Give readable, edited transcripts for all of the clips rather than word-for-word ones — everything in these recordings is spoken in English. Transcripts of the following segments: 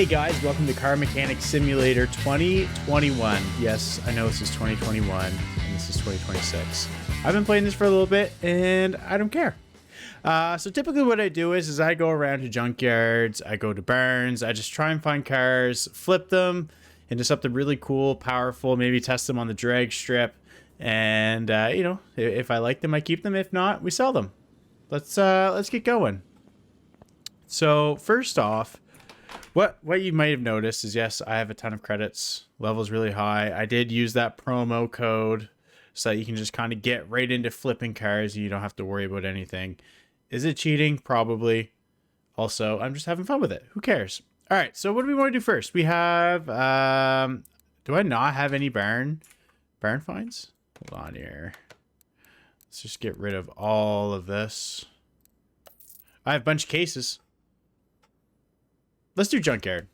Hey guys, welcome to Car Mechanic Simulator 2021. Yes, I know this is 2021 and this is 2026. I've been playing this for a little bit and I don't care. So typically what I do is I go around to junkyards, I go to barns, I just try and find cars, flip them into something really cool, powerful, maybe test them on the drag strip. And, you know, if I like them, I keep them. If not, we sell them. Let's get going. So first off, what you might have noticed is, yes, I have a ton of credits. Level's really high. I did use that promo code so that you can just kind of get right into flipping cars and you don't have to worry about anything. Is it cheating? Probably. Also, I'm just having fun with it. Who cares? All right, so what do we want to do first? We have, do I not have any barn finds? Hold on here. Let's just get rid of all of this. I have a bunch of cases. Let's do Junkyard.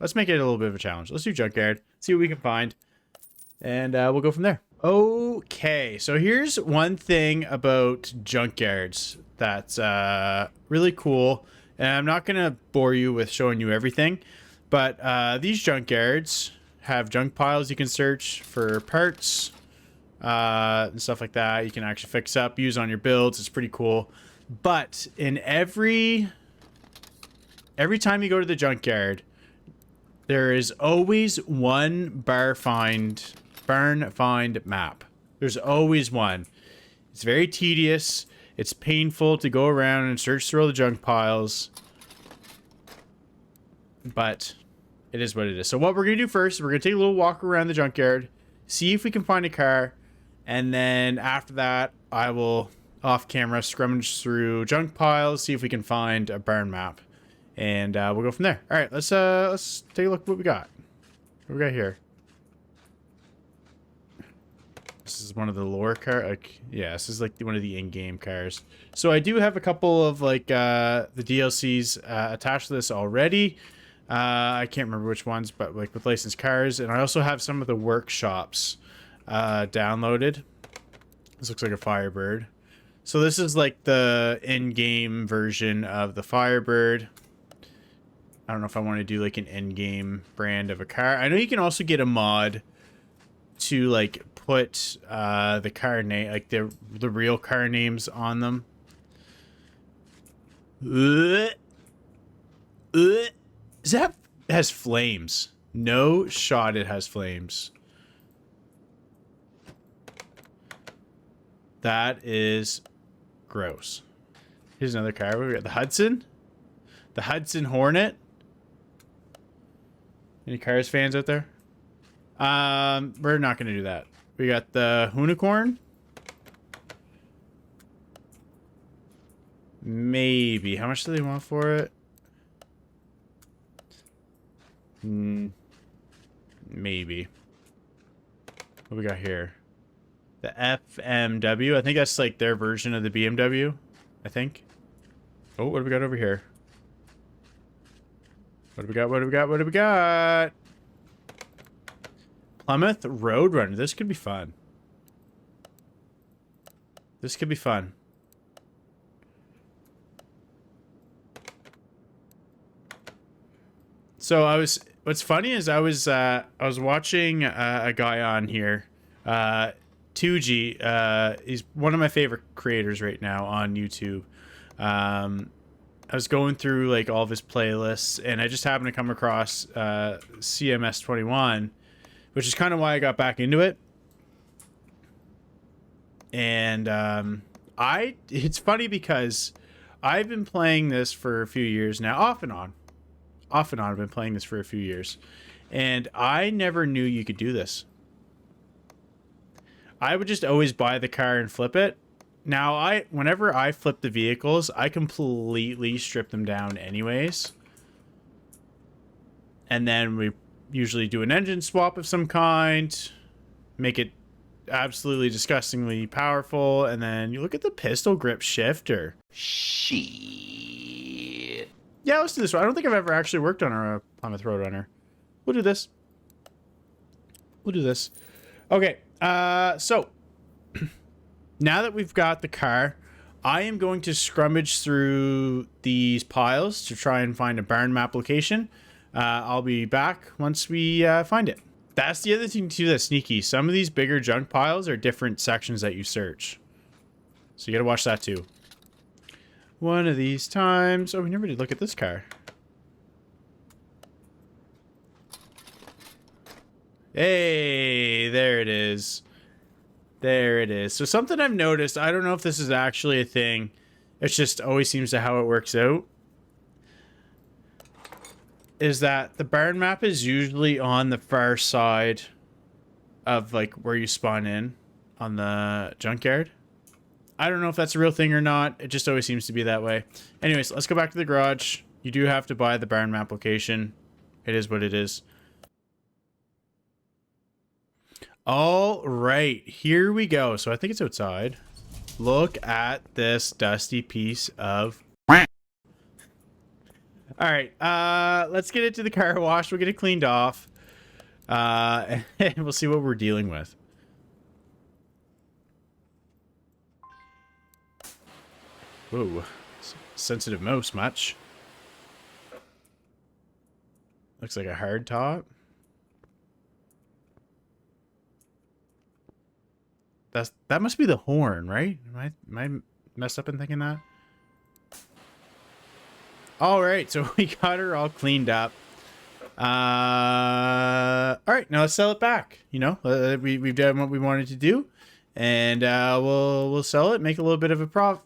Let's make it a little bit of a challenge. Let's do Junkyard. See what we can find. And we'll go from there. Okay, so here's one thing about Junkyards that's really cool. And I'm not going to bore you with showing you everything. But these Junkyards have junk piles you can search for parts and stuff like that. You can actually fix up, use on your builds. It's pretty cool. But in every time you go to the junkyard, there is always one barn find map. There's always one. It's very tedious. It's painful to go around and search through all the junk piles. But it is what it is. So what we're going to do first is we're going to take a little walk around the junkyard, see if we can find a car, and then after that, I will, off camera, scrummage through junk piles, see if we can find a barn map. And we'll go from there. All right, let's take a look at what we got. What we got here? This is one of the lore car. Like, yeah, this is like one of the in-game cars. So I do have a couple of like the DLCs attached to this already. I can't remember which ones, but like with licensed cars, and I also have some of the workshops downloaded. This looks like a Firebird. So this is like the in-game version of the Firebird. I don't know if I want to do like an in-game brand of a car. I know you can also get a mod to like put the car name, like the real car names on them. That has flames. No shot it has flames. That is gross. Here's another car. We got the Hudson. The Hudson Hornet. Any Cars fans out there? We're not going to do that. We got the Unicorn. Maybe. How much do they want for it? Maybe. What we got here? The FMW. I think that's like their version of the BMW. I think. Oh, what do we got over here? What do we got? What do we got? What do we got? Plymouth Roadrunner. This could be fun. This could be fun. So what's funny is I was watching a guy on here, 2G. He's one of my favorite creators right now on YouTube. I was going through like all of his playlists and I just happened to come across CMS 21, which is kind of why I got back into it. And it's funny because I've been playing this for a few years now, off and on. I've been playing this for a few years, and I never knew you could do this. I would just always buy the car and flip it. Now, whenever I flip the vehicles, I completely strip them down anyways. And then we usually do an engine swap of some kind, make it absolutely disgustingly powerful, and then you look at the pistol grip shifter. Shit. Yeah, let's do this one. I don't think I've ever actually worked on a Plymouth Roadrunner. We'll do this. Okay, so now that we've got the car, I am going to scrummage through these piles to try and find a barn map location. I'll be back once we find it. That's the other thing too that's sneaky. Some of these bigger junk piles are different sections that you search. So you gotta watch that too. One of these times... Oh, we never did look at this car. Hey, there it is. There it is. So something I've noticed, I don't know if this is actually a thing. It just always seems to how it works out. Is that the barn map is usually on the far side of like where you spawn in on the junkyard. I don't know if that's a real thing or not. It just always seems to be that way. Anyways, let's go back to the garage. You do have to buy the barn map location. It is what it is. All right, here we go. So I think it's outside. Look at this dusty piece of... All right, let's get it to the car wash. We'll get it cleaned off. And we'll see what we're dealing with. Whoa, sensitive mouse much. Looks like a hard top. That must be the horn, right? Am I messed up in thinking that? All right, so we got her all cleaned up. All right, now let's sell it back. You know, we've done what we wanted to do, and we'll sell it, make a little bit of a profit.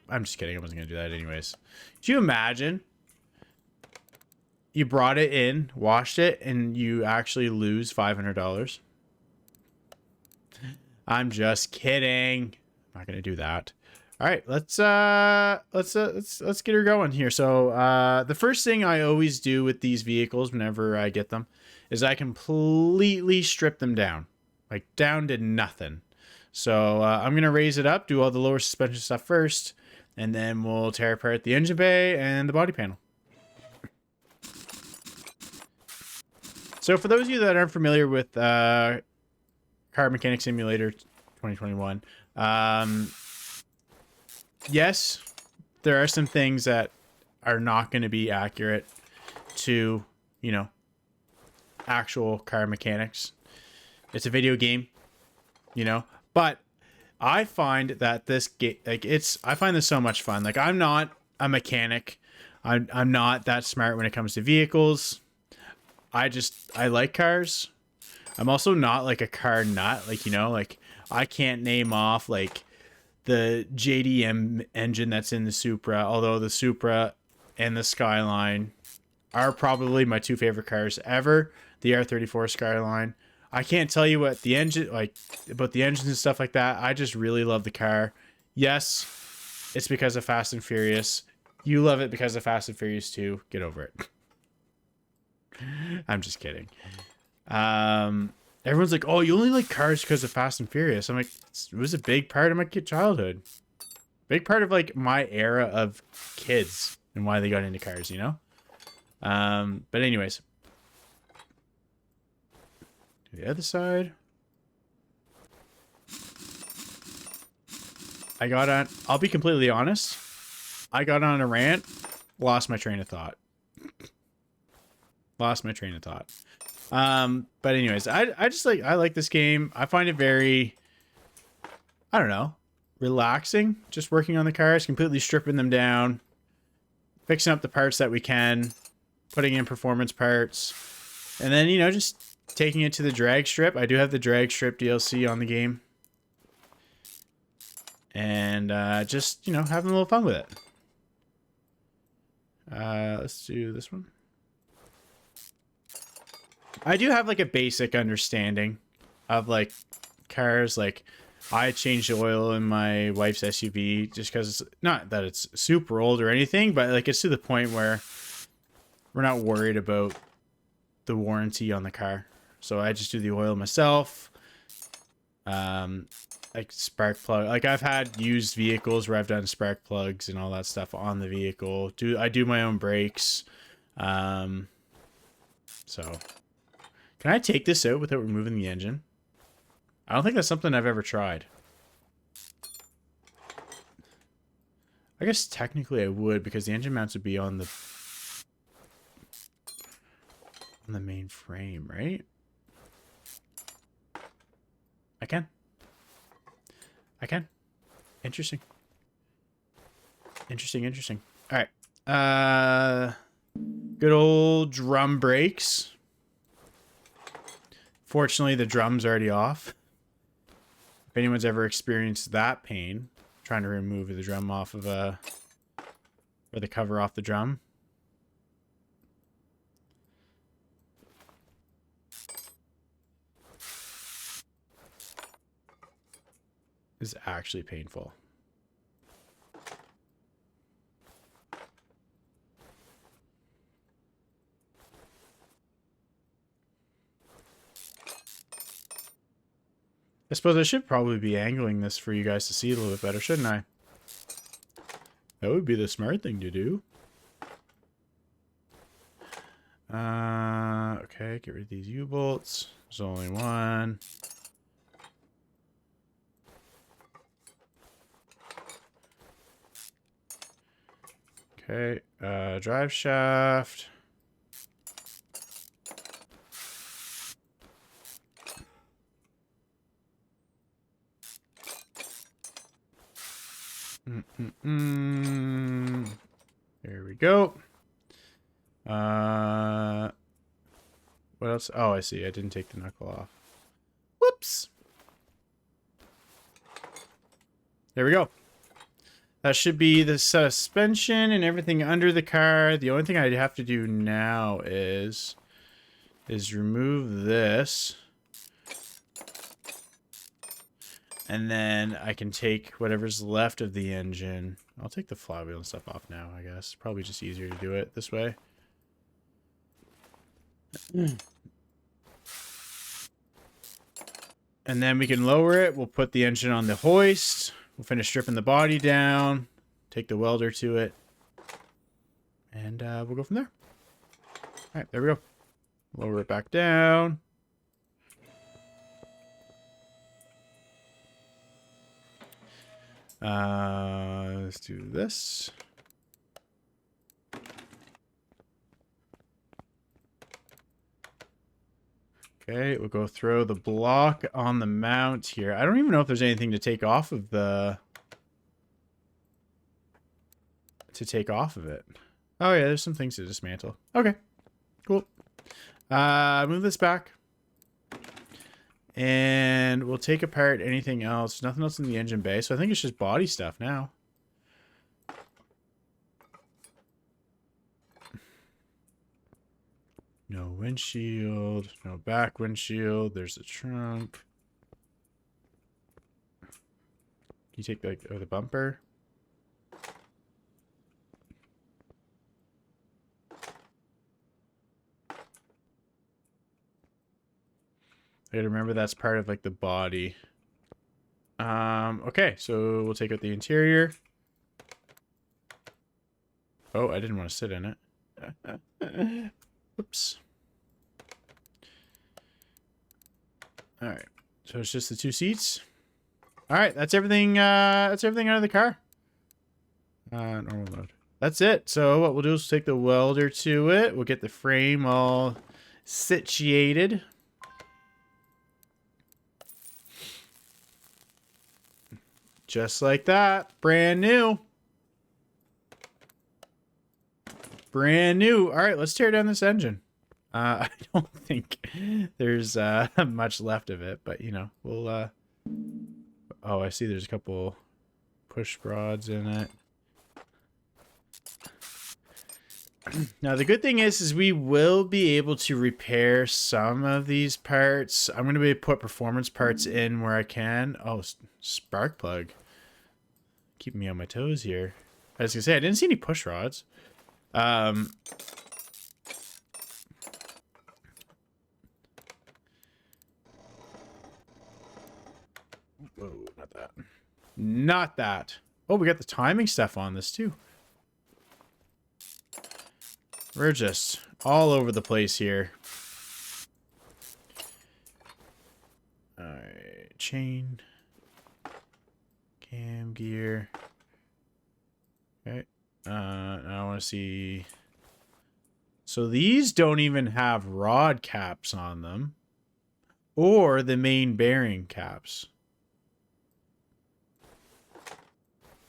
I'm just kidding. I wasn't gonna do that anyways. Could you imagine? You brought it in, washed it, and you actually lose $500. I'm just kidding. I'm not gonna do that. All right, let's get her going here. So the first thing I always do with these vehicles whenever I get them is I completely strip them down, like down to nothing. So I'm gonna raise it up, do all the lower suspension stuff first, and then we'll tear apart the engine bay and the body panel. So for those of you that aren't familiar with Car Mechanic Simulator 2021, yes, there are some things that are not going to be accurate to, you know, actual car mechanics. It's a video game, you know, but I find that this game, like I find this so much fun. Like I'm not a mechanic. I'm not that smart when it comes to vehicles. I like cars. I'm also not like a car nut. Like, you know, like I can't name off like the JDM engine that's in the Supra, although the Supra and the Skyline are probably my two favorite cars ever. The R34 Skyline. I can't tell you what the engine, like about the engines and stuff like that. I just really love the car. Yes, it's because of Fast and Furious. You love it because of Fast and Furious 2. Get over it. I'm just kidding. Everyone's like, oh, you only like cars because of Fast and Furious. I'm like, it was a big part of my childhood. Big part of like my era of kids and why they got into cars, you know? But anyways. The other side. I'll be completely honest. I got on a rant, lost my train of thought. But anyways, I like this game. I find it very, I don't know, relaxing. Just working on the cars, completely stripping them down, fixing up the parts that we can, putting in performance parts, and then, you know, just taking it to the drag strip. I do have the drag strip DLC on the game. And just, you know, having a little fun with it. Let's do this one. I do have like a basic understanding of like cars. Like I changed the oil in my wife's SUV just because it's not that it's super old or anything, but like it's to the point where we're not worried about the warranty on the car. So I just do the oil myself. Like spark plug. Like I've had used vehicles where I've done spark plugs and all that stuff on the vehicle. I do my own brakes. So can I take this out without removing the engine? I don't think that's something I've ever tried. I guess technically I would because the engine mounts would be on the... on the main frame, right? I can. Interesting. Interesting. All right. Good old drum brakes. Fortunately, the drum's already off. If anyone's ever experienced that pain, trying to remove the drum off of or the cover off the drum. Is actually painful. I suppose I should probably be angling this for you guys to see a little bit better, shouldn't I? That would be the smart thing to do. Okay, get rid of these U-bolts. There's only one. Okay, drive shaft. There we go. What else? Oh, I see. I didn't take the knuckle off. Whoops. There we go. That should be the suspension and everything under the car. The only thing I'd have to do now is remove this. And then I can take whatever's left of the engine. I'll take the flywheel and stuff off now, I guess. Probably just easier to do it this way. And then we can lower it. We'll put the engine on the hoist. We'll finish stripping the body down. Take the welder to it. And we'll go from there. All right, there we go. Lower it back down. Let's do this. Okay, we'll go throw the block on the mount here. I don't even know if there's anything to take off of the... Oh yeah, there's some things to dismantle. Okay, cool. Move this back. And we'll take apart anything else. Nothing else in the engine bay, so I think it's just body stuff now. No windshield, no back windshield. There's the trunk. Can you take the bumper? I gotta remember that's part of like the body. Okay, so we'll take out the interior. Oh, I didn't want to sit in it. Whoops. All right, so it's just the two seats. All right, that's everything. That's everything out of the car. Normal mode. That's it. So what we'll do is take the welder to it. We'll get the frame all situated. Just like that. Brand new. Brand new. All right, let's tear down this engine. I don't think there's much left of it, but, you know, we'll... Oh, I see there's a couple push rods in it. Now, the good thing is we will be able to repair some of these parts. I'm going to be able to put performance parts in where I can. Oh, spark plug. Keeping me on my toes here. I was going to say, I didn't see any push rods. Whoa, not that. Not that. Oh, we got the timing stuff on this too. We're just all over the place here. Alright, chain. Cam gear. Okay. Now I want to see So these don't even have rod caps on them. Or the main bearing caps.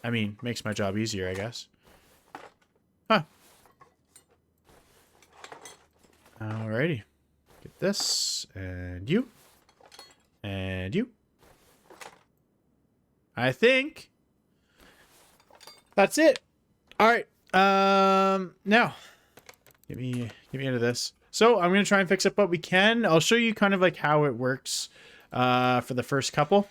I mean, makes my job easier, I guess. Huh. Alrighty. Get this. And you. And you. I think that's it. Alright. Now. Get me into this. So I'm going to try and fix up what we can. I'll show you kind of like how it works for the first couple.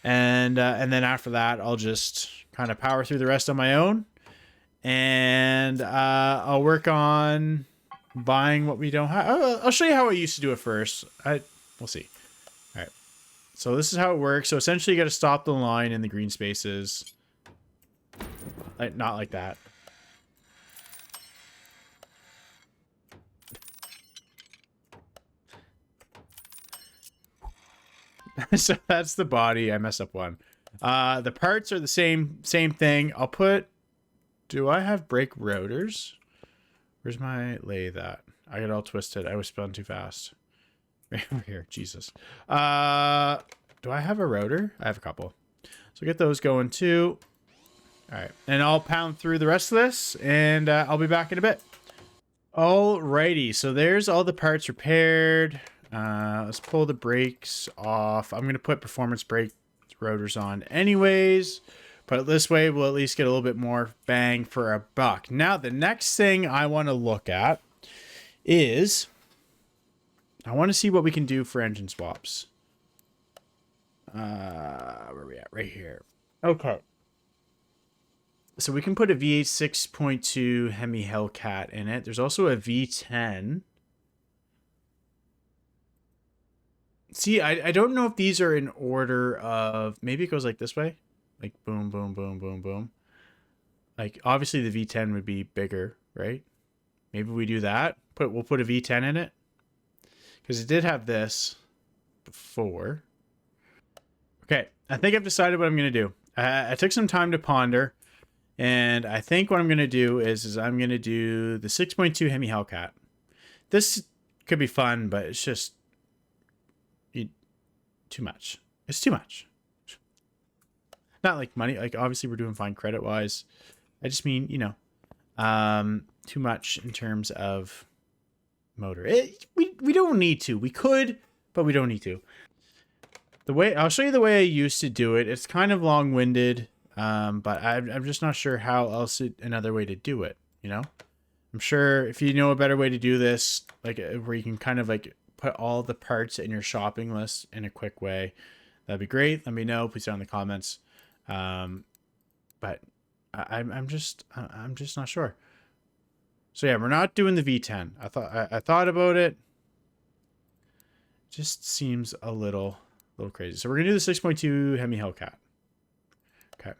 And then after that, I'll just kind of power through the rest on my own. And I'll work on buying what we don't have. I'll show you how I used to do it first. We'll see. All right. So this is how it works. So essentially you got to stop the line in the green spaces. Like, not like that. So that's the body. I messed up one. The parts are the same thing. I'll put... Do I have brake rotors? Where's my lathe at? I got all twisted. I was spun too fast. Right over here. Jesus. Do I have a rotor? I have a couple. So get those going too. All right. And I'll pound through the rest of this, and I'll be back in a bit. Alrighty. So there's all the parts repaired. Let's pull the brakes off. I'm going to put performance brake rotors on anyways. Put it this way, we'll at least get a little bit more bang for a buck. Now, the next thing I want to look at is I want to see what we can do for engine swaps. Where are we at? Right here. Okay. So we can put a V8 6.2 Hemi Hellcat in it. There's also a V10. See, I don't know if these are in order of... Maybe it goes like this way. Like boom, boom, boom, boom, boom. Like obviously the V10 would be bigger, right? Maybe we do that. We'll put a V10 in it. Because it did have this before. Okay, I think I've decided what I'm going to do. I took some time to ponder. And I think what I'm going to do is I'm going to do the 6.2 Hemi Hellcat. This could be fun, but it's just... too much. It's too much. Not like money. Like obviously we're doing fine credit wise. I just mean, you know, too much in terms of motor. We don't need to. We could, but we don't need to. I'll show you the way I used to do it. It's kind of long-winded, but I'm just not sure how else another way to do it. You know, I'm sure if you know a better way to do this, like where you can kind of like put all the parts in your shopping list in a quick way, that'd be great. Let me know. Please down in the comments. But I'm just not sure. So yeah, we're not doing the V10. I thought about it. Just seems a little crazy. So we're gonna do the 6.2 Hemi Hellcat. Okay.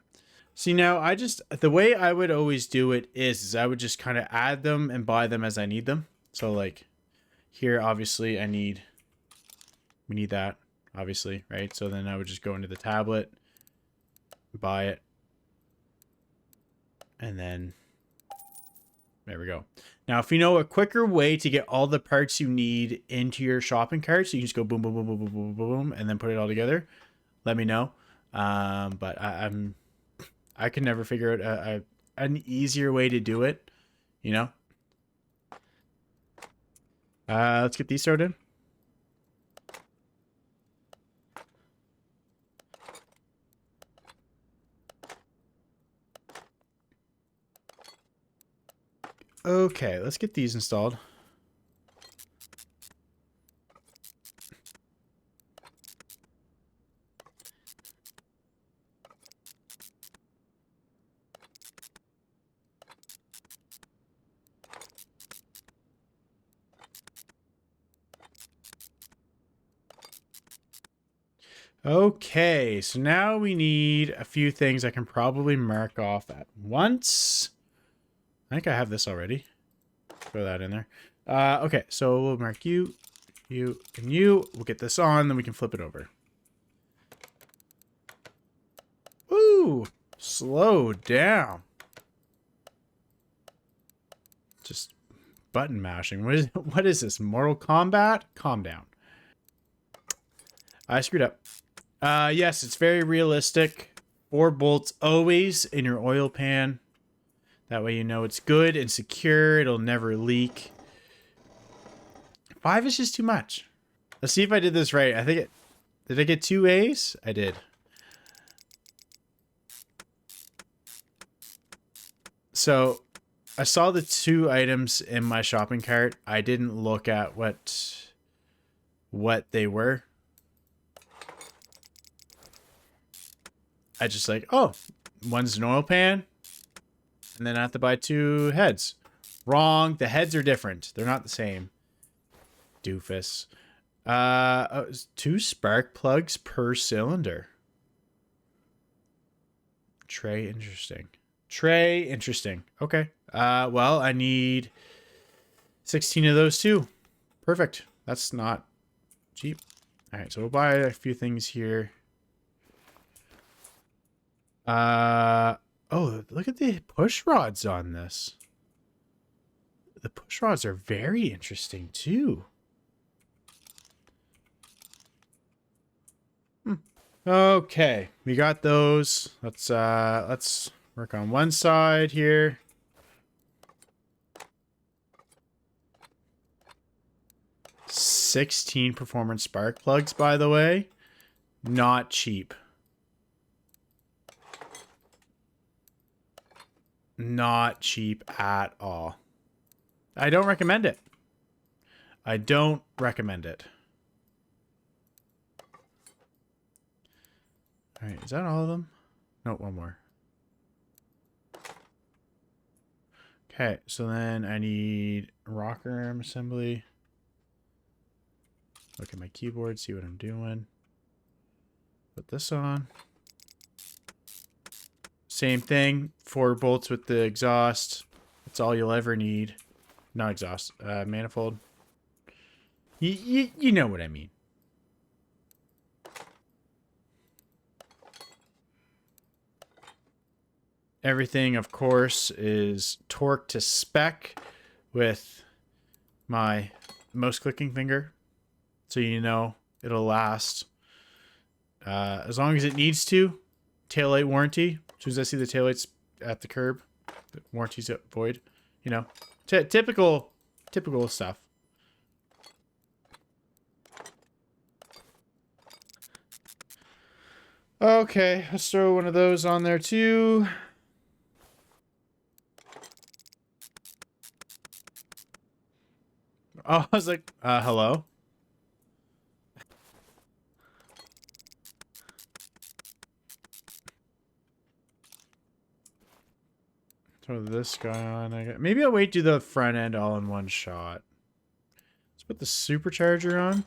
See now, the way I would always do it is I would just kind of add them and buy them as I need them. So like here, obviously we need that, obviously, right? So then I would just go into the tablet, buy it, and then there we go. Now, if you know a quicker way to get all the parts you need into your shopping cart, so you can just go boom, boom, boom, boom, boom, boom, boom, boom, and then put it all together, let me know. But I can never figure out an easier way to do it, you know. Let's get these started. Okay, let's get these installed. Okay, so now we need a few things I can probably mark off at once. I think I have this already. Throw that in there. Okay, so we'll mark you, and you. We'll get this on, then we can flip it over. Ooh, slow down. Just button mashing. What is this? Mortal Kombat? Calm down. I screwed up. Yes, it's very realistic. 4 bolts always in your oil pan. That way you know it's good and secure. It'll never leak. 5 is just too much. Let's see if I did this right. I think it... Did I get 2 A's? I did. So, I saw the 2 items in my shopping cart. I didn't look at what they were. I just like, oh, one's an oil pan, and then I have to buy 2 heads. Wrong. The heads are different. They're not the same. Doofus. 2 spark plugs per cylinder. Tray, interesting. Tray, interesting. Okay. Well, I need 16 of those too. Perfect. That's not cheap. All right, so we'll buy a few things here. Oh, look at the push rods on this. The push rods are very interesting too. Okay, we got those. Let's work on one side here. $16 performance spark plugs, by the way. Not cheap. Not cheap at all. I don't recommend it. I don't recommend it. All right, is that all of them? No, one more. Okay, so then I need rocker arm assembly. Look at my keyboard, see what I'm doing. Put this on. Same thing, 4 bolts with the exhaust. That's all you'll ever need. Not exhaust, manifold. You know what I mean. Everything, of course, is torqued to spec with my mouse clicking finger. So you know it'll last as long as it needs to. Taillight warranty. As soon as I see the taillights at the curb, the warranty's void. You know, typical stuff. Okay, let's throw one of those on there too. Oh, I was like, hello? Throw this guy on. Maybe I'll wait to do the front end all in one shot. Let's put the supercharger on.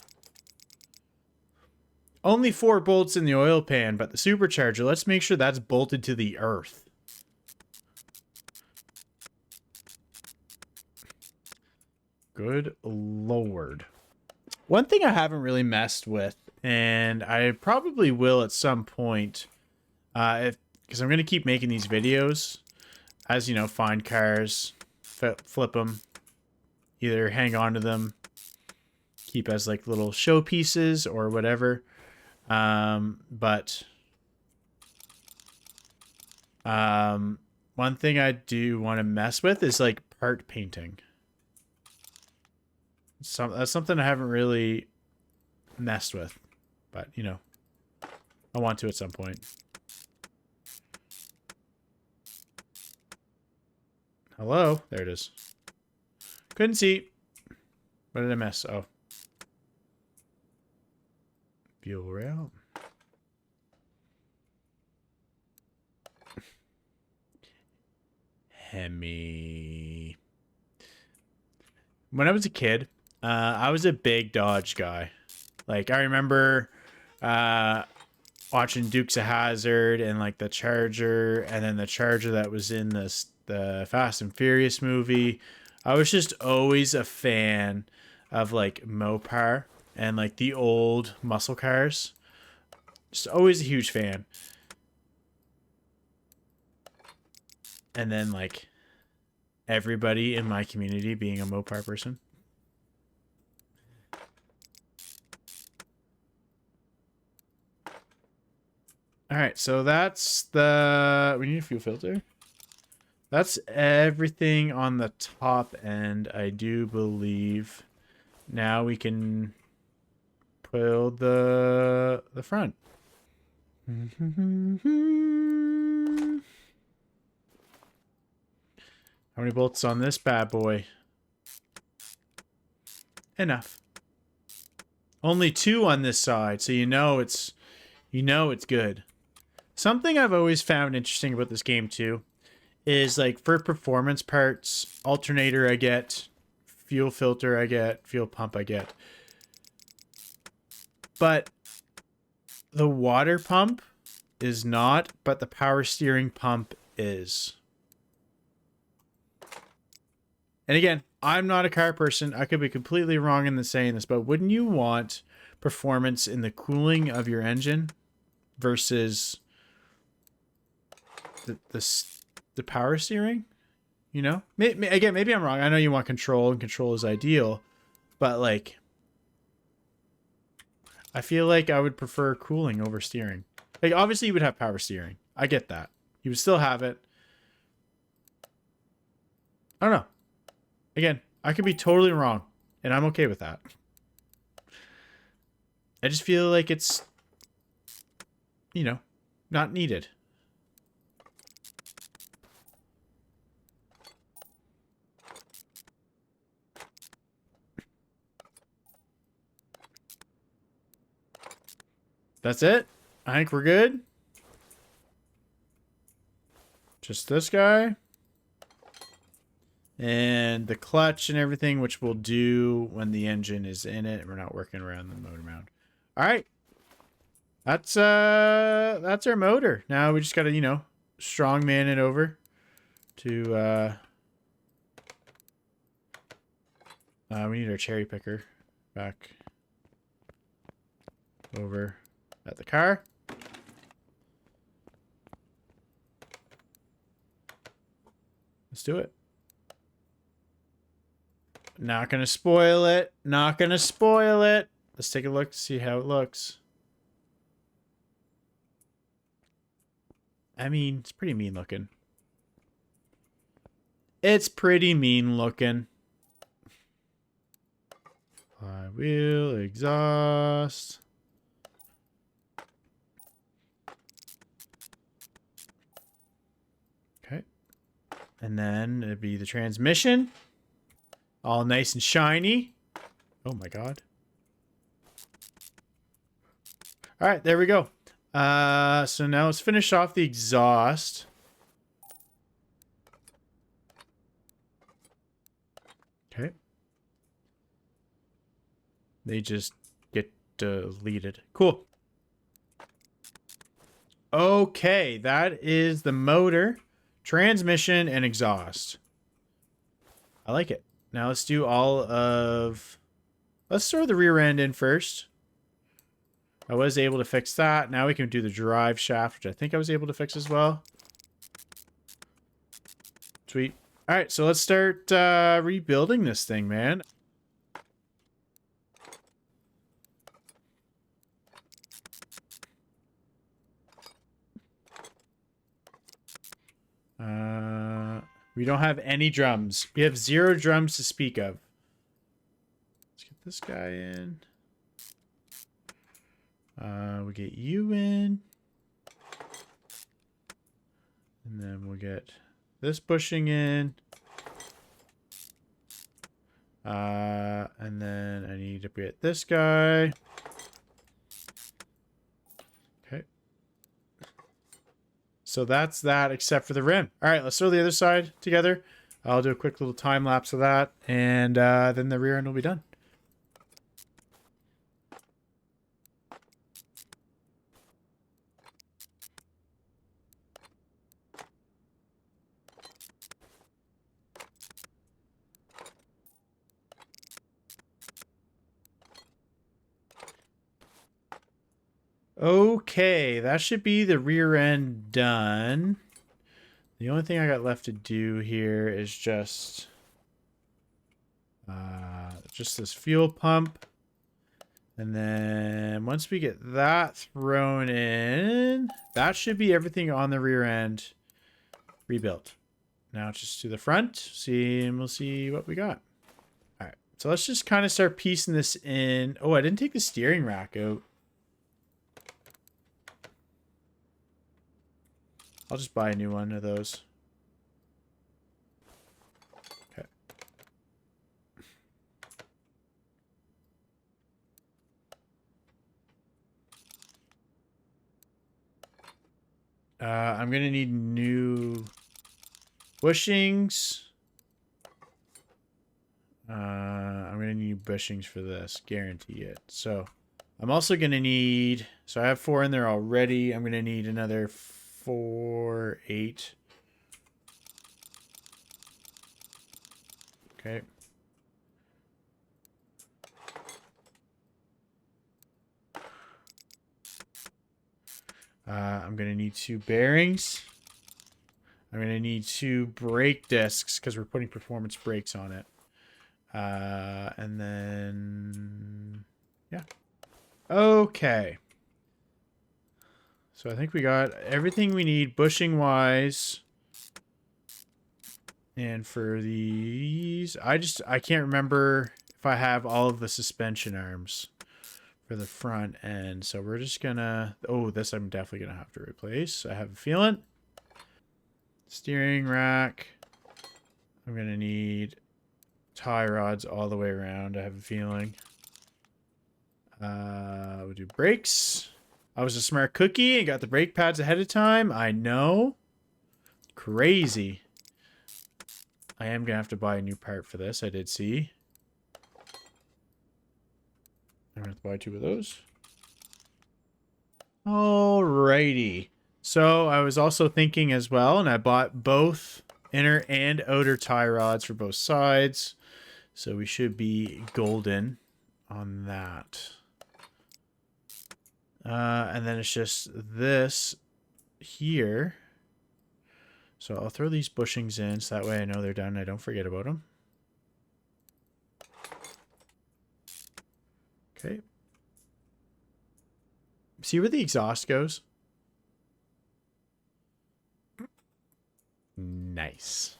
Only 4 bolts in the oil pan, but the supercharger, let's make sure that's bolted to the earth. Good lord. One thing I haven't really messed with, and I probably will at some point, because I'm going to keep making these videos, as you know, find cars, flip them, either hang on to them, keep as like little showpieces or whatever. But one thing I do want to mess with is like part painting. That's something I haven't really messed with, but you know, I want to at some point. Hello, there it is. Couldn't see. What did I miss? Oh, fuel rail. Hemi. When I was a kid, I was a big Dodge guy. Like, I remember watching Dukes of Hazzard and like the Charger, and then the Charger that was in the Fast and Furious movie. I was just always a fan of like Mopar and like the old muscle cars. Just always a huge fan. And then like everybody in my community being a Mopar person. All right, so that's the... We need a fuel filter. That's everything on the top end, I do believe. Now we can build the front. How many bolts on this bad boy? Enough. Only 2 on this side, so you know it's good. Something I've always found interesting about this game too is, like, for performance parts, alternator I get, fuel filter I get, fuel pump I get. But the water pump is not, but the power steering pump is. And again, I'm not a car person. I could be completely wrong in saying this, but wouldn't you want performance in the cooling of your engine versus the power steering? You know? Again, maybe I'm wrong. I know you want control, and control is ideal, but, like, I feel like I would prefer cooling over steering. Like, obviously you would have power steering. I get that. You would still have it. I don't know. Again, I could be totally wrong, and I'm okay with that. I just feel like it's, you know, not needed. That's it. I think we're good. Just this guy. And the clutch and everything, which we'll do when the engine is in it. We're not working around the motor mount. All right. That's our motor. Now we just got to, you know, strongman it over to we need our cherry picker back over at the car. Let's do it. Not gonna spoil it. Not gonna spoil it. Let's take a look to see how it looks. I mean, it's pretty mean looking. It's pretty mean looking. Flywheel, exhaust. Okay. And then it'd be the transmission. All nice and shiny. Oh my god. All right, there we go. So now let's finish off the exhaust. Okay. They just get deleted. Cool. Okay, that is the motor, transmission, and exhaust. I like it. Now let's do all of... Let's throw the rear end in first. I was able to fix that. Now we can do the drive shaft, which I think I was able to fix as well. Sweet. All right, so let's start rebuilding this thing, man. We don't have any drums. We have 0 drums to speak of. Let's get this guy in. We get you in. And then we'll get this bushing in. And then I need to get this guy. Okay. So that's that, except for the rim. All right, let's throw the other side together. I'll do a quick little time lapse of that, and then the rear end will be done. Okay, that should be the rear end done. The only thing I got left to do here is just this fuel pump. And then once we get that thrown in, that should be everything on the rear end rebuilt. Now it's just to the front, and we'll see what we got. All right, so let's just kind of start piecing this in. Oh, I didn't take the steering rack out. I'll just buy a new one of those. Okay. I'm gonna need new bushings. I'm gonna need bushings for this, guarantee it. So I'm also gonna need, so I have 4 in there already. I'm gonna need another 4, 8. Okay. I'm gonna need 2 bearings. I'm gonna need 2 brake discs because we're putting performance brakes on it. And then, yeah. Okay. So I think we got everything we need bushing wise. And for these, I can't remember if I have all of the suspension arms for the front end. So we're just gonna, oh, this I'm definitely gonna have to replace. I have a feeling. Steering rack. I'm gonna need tie rods all the way around. I have a feeling. We'll do brakes. I was a smart cookie and got the brake pads ahead of time. I know. Crazy. I am gonna have to buy a new part for this. I did see. I'm gonna have to buy 2 of those. Alrighty. So I was also thinking as well, and I bought both inner and outer tie rods for both sides. So we should be golden on that. And then it's just this here. So I'll throw these bushings in so that way I know they're done and I don't forget about them. Okay. See where the exhaust goes? Nice.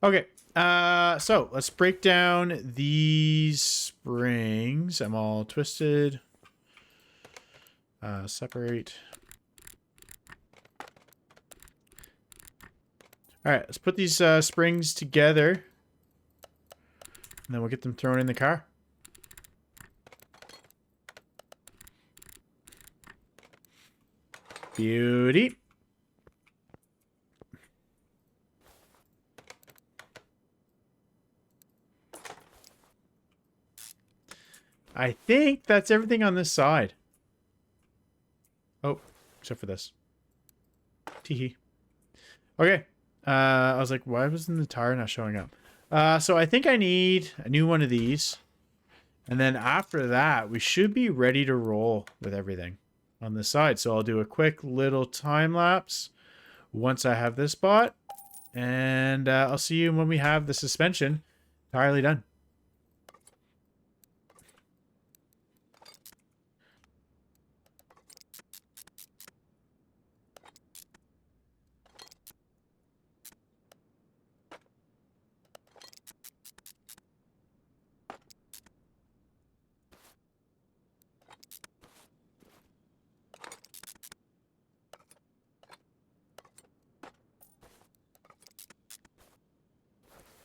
Okay. So let's break down these springs. I'm all twisted. Separate. All right, let's put these springs together. And then we'll get them thrown in the car. Beauty. I think that's everything on this side. Oh, except for this. Teehee. Okay. I was like, why wasn't the tire not showing up? So I think I need a new one of these. And then after that, we should be ready to roll with everything on this side. So I'll do a quick little time lapse once I have this bought. And I'll see you when we have the suspension entirely done.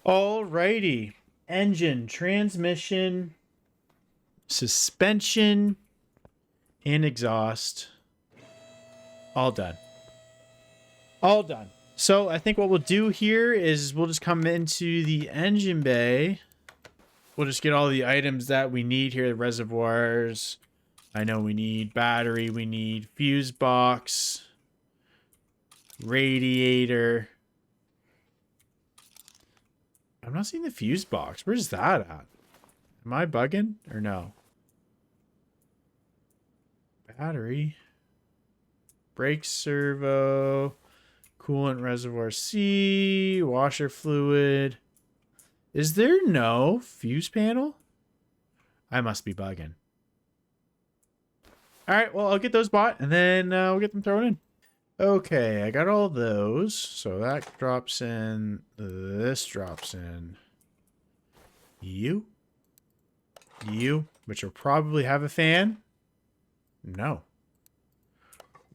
Alrighty. Engine, transmission, suspension, and exhaust. All done. All done. So I think what we'll do here is we'll just come into the engine bay. We'll just get all the items that we need here. The reservoirs. I know we need battery. We need fuse box. Radiator. I'm not seeing the fuse box. Where's that at? Am I bugging or no? Battery. Brake servo. Coolant reservoir C, washer fluid. Is there no fuse panel? I must be bugging. All right, well, I'll get those bought, and then we'll get them thrown in. Okay, I got all those. So that drops in. This drops in. You, which will probably have a fan. No.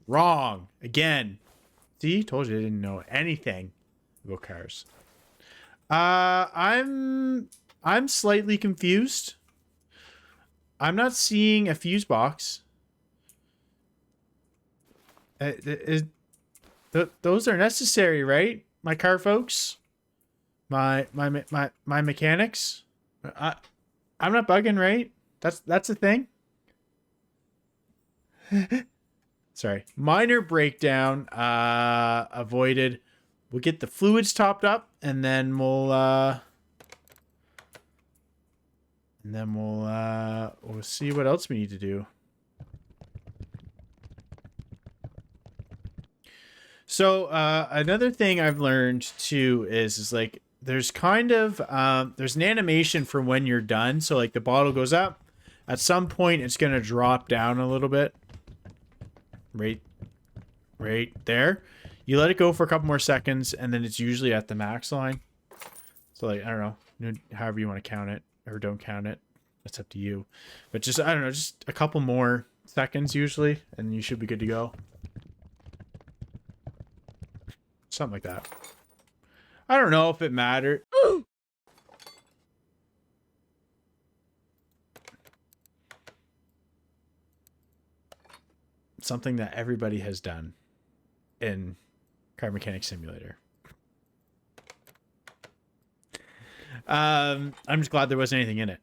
Wrong. Again. See? Told you I didn't know anything about cars. I'm slightly confused. I'm not seeing a fuse box. Those are necessary, right? My car folks? My mechanics? I'm not bugging, right? That's a thing. Sorry. Minor breakdown avoided. We'll get the fluids topped up, and then we'll see what else we need to do. So another thing I've learned too is like there's kind of there's an animation for when you're done. So like the bottle goes up, at some point it's gonna drop down a little bit. Right there. You let it go for a couple more seconds, and then it's usually at the max line. So like I don't know, however you want to count it or don't count it. That's up to you. But just I don't know, just a couple more seconds usually, and you should be good to go. Something like that. I don't know if it mattered. Something that everybody has done in Car Mechanic Simulator. I'm just glad there wasn't anything in it.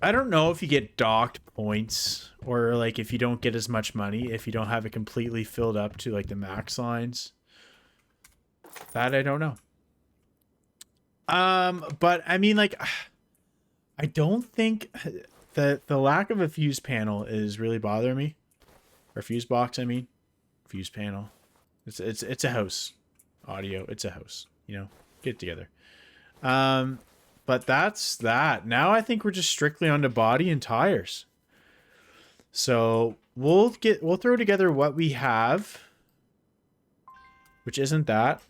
I don't know if you get docked points or like if you don't get as much money if you don't have it completely filled up to like the max lines. That I don't know. But I mean, like, I don't think that the lack of a fuse panel is really bothering me, or fuse box. I mean, fuse panel. It's a house. Audio. It's a house. You know, get it together. But that's that. Now I think we're just strictly onto body and tires. So we'll throw together what we have, which isn't that.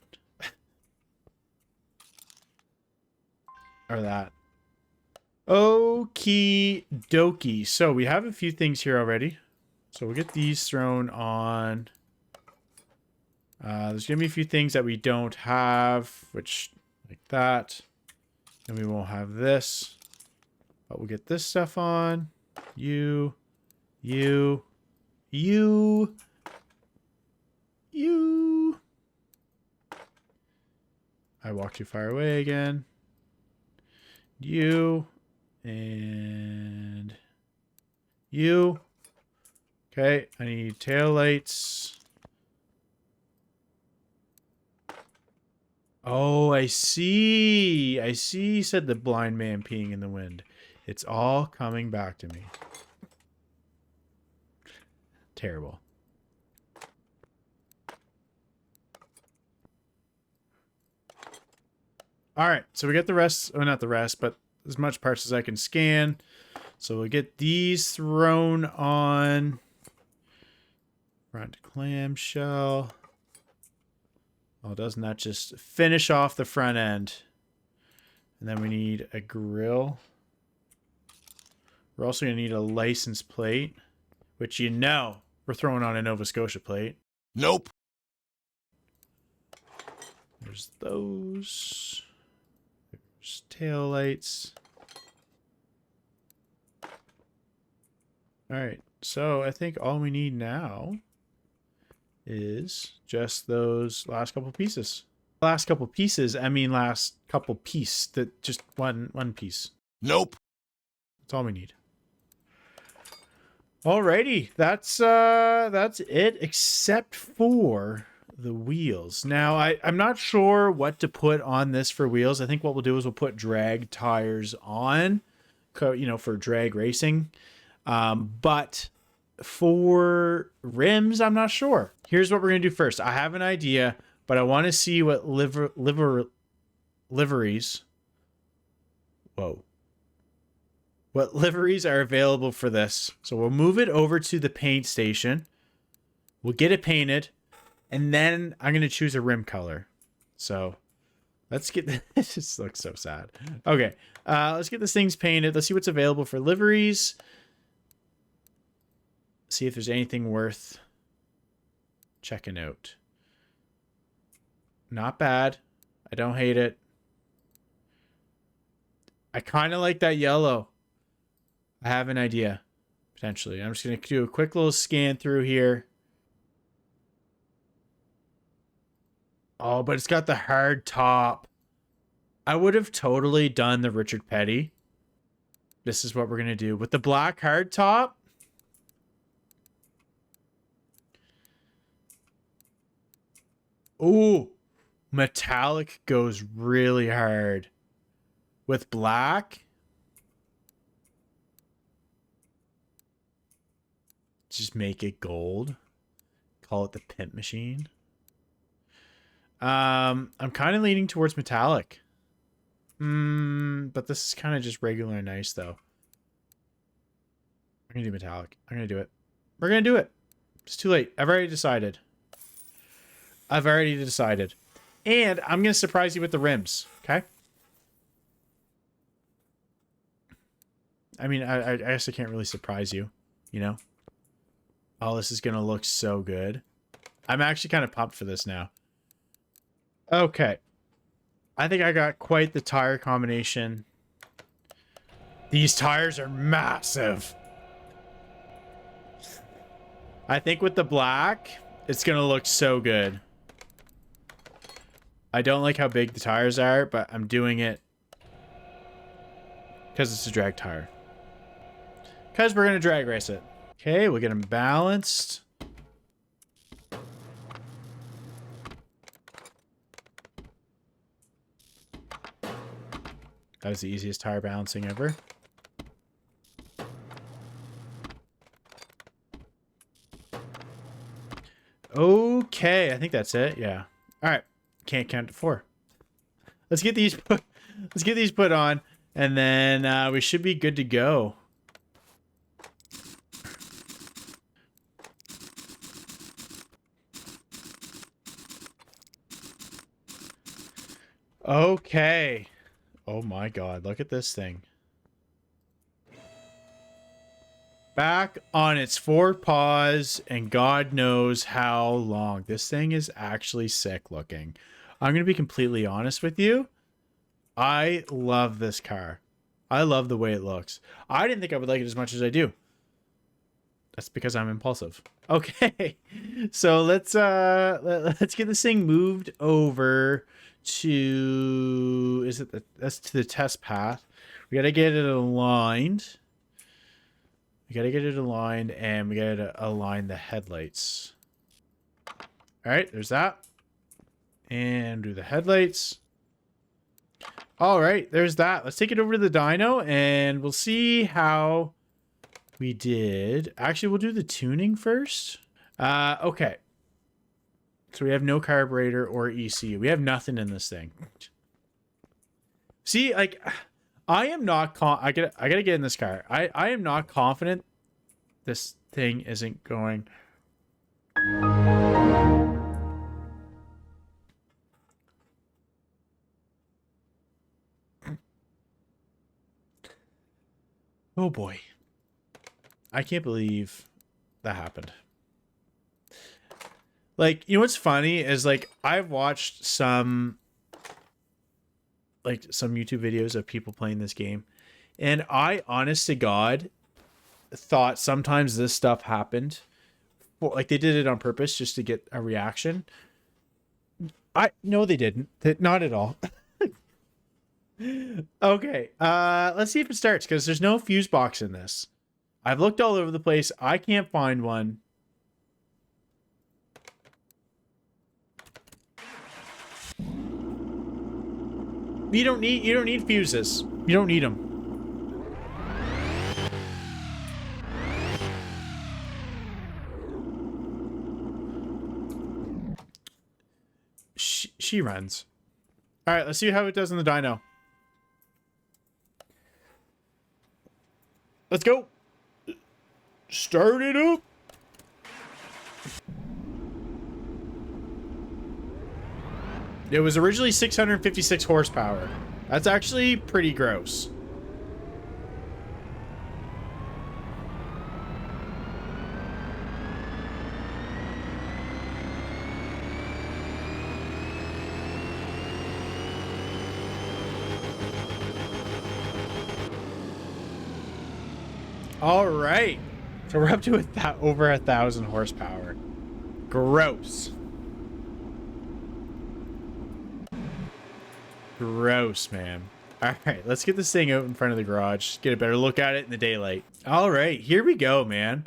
Or that. Okie dokie. So we have a few things here already. So we'll get these thrown on. There's going to be a few things that we don't have, which like that. And we won't have this. But we'll get this stuff on. You. I walked too far away again. You. And you. Okay, I need taillights. Oh, I see. I see, you said the blind man peeing in the wind. It's all coming back to me. Terrible. All right, so we got the rest. Oh, not the rest, but as much parts as I can scan. So we'll get these thrown on. Front clamshell. Oh, doesn't that just finish off the front end? And then we need a grill. We're also going to need a license plate, which you know we're throwing on a Nova Scotia plate. Nope. There's those. There's tail lights. All right, so I think all we need now is just those last couple pieces. Last couple pieces, I mean last couple piece, that just one piece. Nope. That's all we need. Alrighty, that's it, except for the wheels. Now, I'm not sure what to put on this for wheels. I think what we'll do is we'll put drag tires on, you know, for drag racing. But For rims, I'm not sure. Here's what we're going to do first. I have an idea, but I want to see what liveries... Whoa. What liveries are available for this. So we'll move it over to the paint station. We'll get it painted. And then I'm going to choose a rim color. So let's get... This just looks so sad. Okay. Let's get this thing's painted. Let's see what's available for liveries. See if there's anything worth checking out. Not bad. I don't hate it. I kind of like that yellow. I have an idea, potentially. I'm just going to do a quick little scan through here. Oh, but it's got the hard top. I would have totally done the Richard Petty. This is what we're going to do. With the black hard top. Ooh, metallic goes really hard. With black, just make it gold. Call it the pimp machine. I'm kind of leaning towards metallic. But this is kind of just regular and nice, though. I'm going to do metallic. I'm going to do it. We're going to do it. It's too late. I've already decided. And I'm going to surprise you with the rims, okay? I mean, I guess I can't really surprise you, you know? Oh, this is going to look so good. I'm actually kind of pumped for this now. Okay. I think I got quite the tire combination. These tires are massive. I think with the black, it's going to look so good. I don't like how big the tires are, but I'm doing it because it's a drag tire. Because we're going to drag race it. Okay, we'll get them balanced. That was the easiest tire balancing ever. Okay, I think that's it. Yeah. All right. Can't count to 4. Let's get these put on, and then we should be good to go. Okay. Oh my god, look at this thing. Back on its 4 paws, and God knows how long. This thing is actually sick looking. I'm going to be completely honest with you. I love this car. I love the way it looks. I didn't think I would like it as much as I do. That's because I'm impulsive. Okay. So let's get this thing moved over to, that's to the test path. We got to get it aligned. And we got to align the headlights. All right, there's that. And do the headlights. All right, there's that. Let's take it over to the dyno and we'll see how we did. Actually, we'll do the tuning first. Okay. So we have no carburetor or ECU. We have nothing in this thing. See, like, I am not I gotta get in this car. I am not confident this thing isn't going. Oh boy. I can't believe that happened. Like, you know what's funny is, like, I've watched some YouTube videos of people playing this game, and I, honest to God, thought sometimes this stuff happened. Well, like, they did it on purpose just to get a reaction. No, they didn't. Not at all. Okay, let's see if it starts, because there's no fuse box in this. I've looked all over the place. I can't find one. You don't need fuses. You don't need them. she runs. All right, let's see how it does in the dyno. Let's go. Start it up. It was originally 656 horsepower. That's actually pretty gross. All right. So we're up to over 1,000 horsepower. Gross. Gross, man. All right, let's get this thing out in front of the garage. Get a better look at it in the daylight. All right, here we go, man.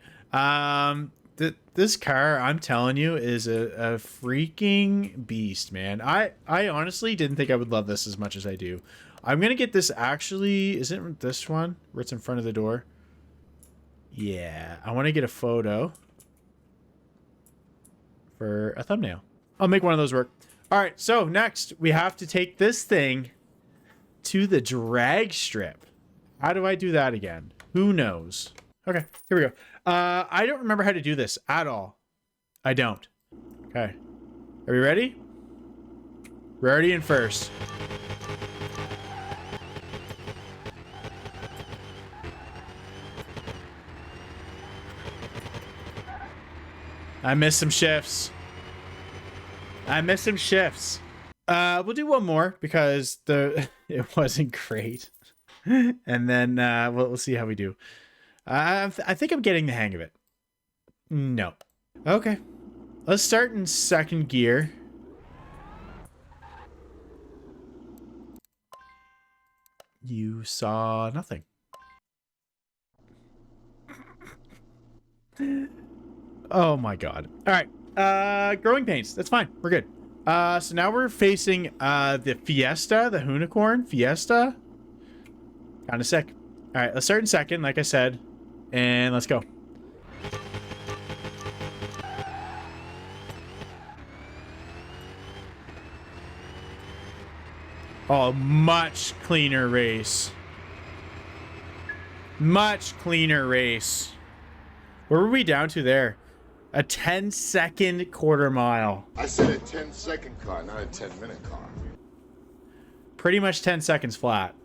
This car, I'm telling you, is a freaking beast, man. I honestly didn't think I would love this as much as I do. I'm gonna get this actually. Is it this one where it's in front of the door? Yeah, I want to get a photo for a thumbnail. I'll make one of those work. All right, so next we have to take this thing to the drag strip. How do I do that again? Who knows? Okay, here we go. I don't remember how to do this at all. I don't. Okay. Are we ready? Rarity in first. I missed some shifts. We'll do one more because it wasn't great. And then we'll see how we do. I think I'm getting the hang of it. No. Okay. Let's start in second gear. You saw nothing. Oh my god. All right. Growing pains. That's fine. We're good. So now we're facing the Fiesta, the Unicorn Fiesta. Kind of sick. All right, let's start in second, like I said, and let's go. Oh, much cleaner race. Much cleaner race. Where were we down to there? A 10-second quarter mile. I said a 10-second car, not a 10-minute car. Pretty much 10 seconds flat.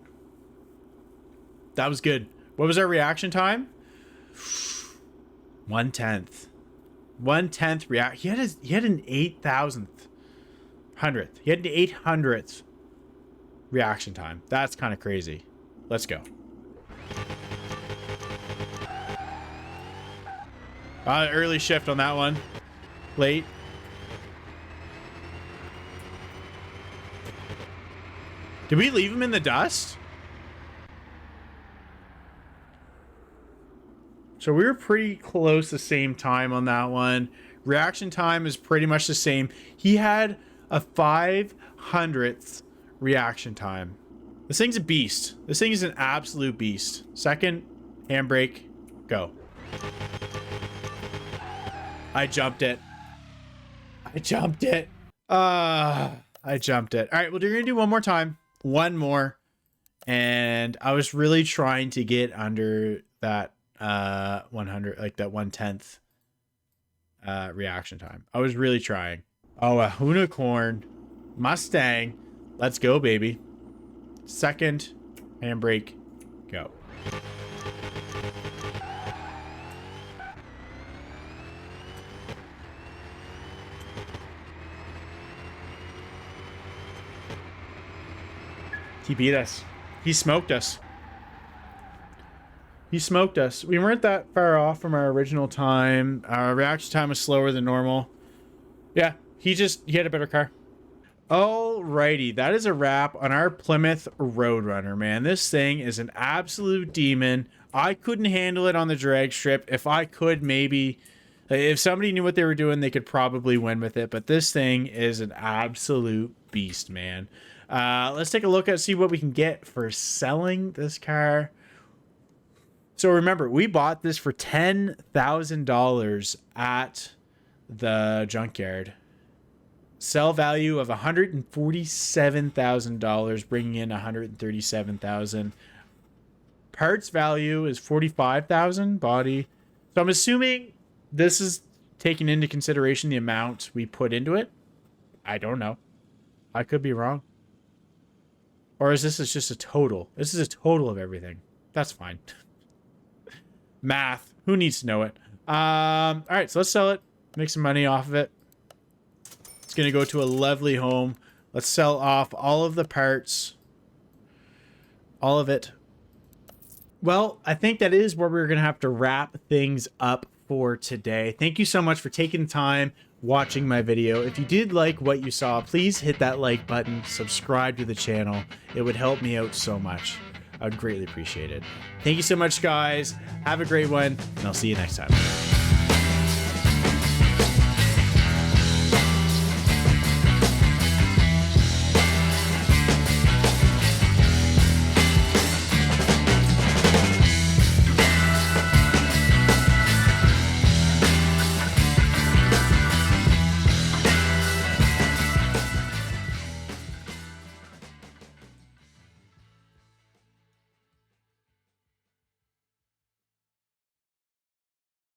That was good. What was our reaction time? 1/10. 1/10 react. He had an 8,000th. 100th. He had an 800th reaction time. That's kind of crazy. Let's go. Early shift on that one. Late. Did we leave him in the dust? So we were pretty close the same time on that one. Reaction time is pretty much the same. He had a 500th reaction time. This thing's a beast. This thing is an absolute beast. Second, handbrake, go. I jumped it. I jumped it. I jumped it. All right, well, we're going to do one more time. One more. And I was really trying to get under that 100, like that 1/10 reaction time. I was really trying. Oh, a Unicorn Mustang. Let's go, baby. Second, handbrake, go. He beat us. He smoked us. He smoked us. We weren't that far off from our original time. Our reaction time was slower than normal. Yeah, he had a better car. Alrighty, that is a wrap on our Plymouth Roadrunner, man. This thing is an absolute demon. I couldn't handle it on the drag strip. If I could, maybe. If somebody knew what they were doing, they could probably win with it. But this thing is an absolute beast, man. Let's take a look at see what we can get for selling this car. So remember, we bought this for $10,000 at the Junkyard. Sell value of $147,000, bringing in $137,000. Parts value is $45,000. Body. So I'm assuming this is taking into consideration the amount we put into it. I don't know. I could be wrong. Or is this just a total? This is a total of everything. That's fine. Math. Who needs to know it? All right, so let's sell it. Make some money off of it. It's going to go to a lovely home. Let's sell off all of the parts. All of it. Well, I think that is where we're going to have to wrap things up for today. Thank you so much for taking the time watching my video. If you did like what you saw, please hit that like button, subscribe to the channel. It would help me out so much. I would greatly appreciate it. Thank you so much, guys. Have a great one, and I'll see you next time.